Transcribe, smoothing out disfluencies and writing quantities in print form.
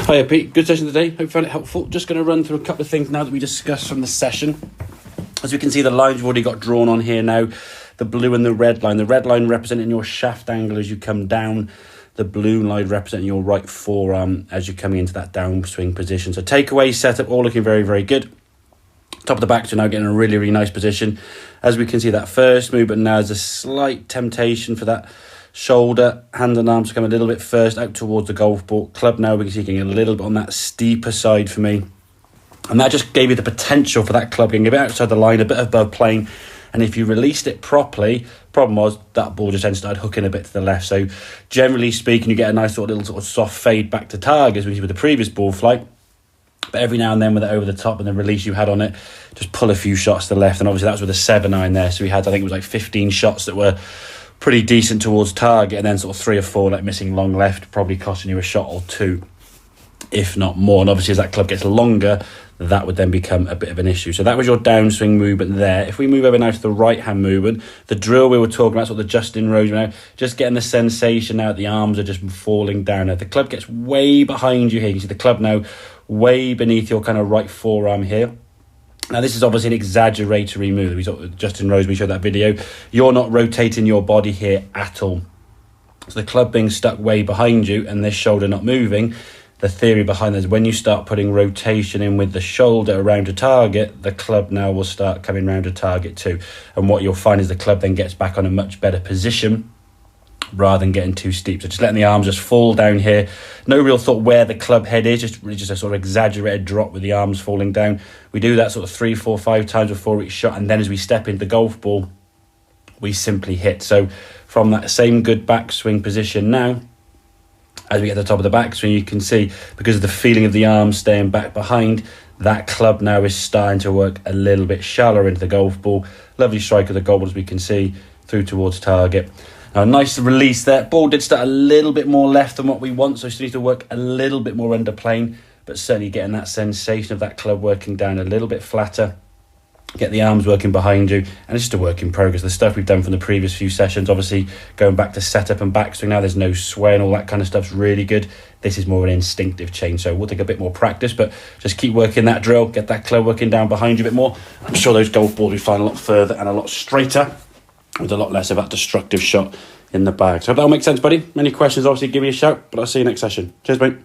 Hiya Pete, good session today. Hope you found it helpful. Just going to run through a couple of things now that we discussed from the session. As we can see, the lines we've already got drawn on here now. The blue and the red line. The red line representing your shaft angle as you come down. The blue line representing your right forearm as you're coming into that downswing position. So takeaway, setup, all looking very, very good. Top of the back, so now getting a really, really nice position. As we can see, that first movement now is a slight temptation for that shoulder, hand and arms to come a little bit first out towards the golf ball. Club now we can see getting a little bit on that steeper side for me. And that just gave you the potential for that club getting a bit outside the line, a bit above plane. And if you released it properly, problem was that ball just then started hooking a bit to the left. So generally speaking, you get a nice little soft fade back to target as we see with the previous ball flight. But every now and then with it over the top and the release you had on it, just pull a few shots to the left. And obviously that was with a 7-iron there. So we had, I think it was like 15 shots that were pretty decent towards target, and then sort of 3 or 4 like missing long left, probably costing you a shot or 2, if not more. And obviously as that club gets longer, that would then become a bit of an issue. So that was your downswing movement there. If we move over now to the right hand movement, the drill we were talking about, sort of the Justin Rose now, just getting the sensation now that the arms are just falling down. Now the club gets way behind you here. You can see the club now way beneath your kind of right forearm here. Now, this is obviously an exaggeratory move. We saw Justin Rose, we showed that video. You're not rotating your body here at all. So the club being stuck way behind you and this shoulder not moving, the theory behind this, when you start putting rotation in with the shoulder around a target, the club now will start coming round to target too. And what you'll find is the club then gets back on a much better position rather than getting too steep. So just letting the arms just fall down here. No real thought where the club head is, just a sort of exaggerated drop with the arms falling down. We do that sort of 3, 4, 5 times before each shot, and then as we step into the golf ball, we simply hit. So from that same good backswing position now, as we get to the top of the backswing, you can see, because of the feeling of the arms staying back behind, that club now is starting to work a little bit shallower into the golf ball. Lovely strike of the golf ball, as we can see, through towards target. Now, nice release there. Ball did start a little bit more left than what we want, so still need to work a little bit more under plane, but certainly getting that sensation of that club working down a little bit flatter. Get the arms working behind you, and it's just a work in progress. The stuff we've done from the previous few sessions, obviously going back to setup and backswing now, there's no sway and all that kind of stuff's really good. This is more an instinctive change, so we'll take a bit more practice, but just keep working that drill, get that club working down behind you a bit more. I'm sure those golf balls will be flying a lot further and a lot straighter, with a lot less of that destructive shot in the bag. So I hope that'll make sense, buddy. Any questions, obviously give me a shout, but I'll see you next session. Cheers, mate.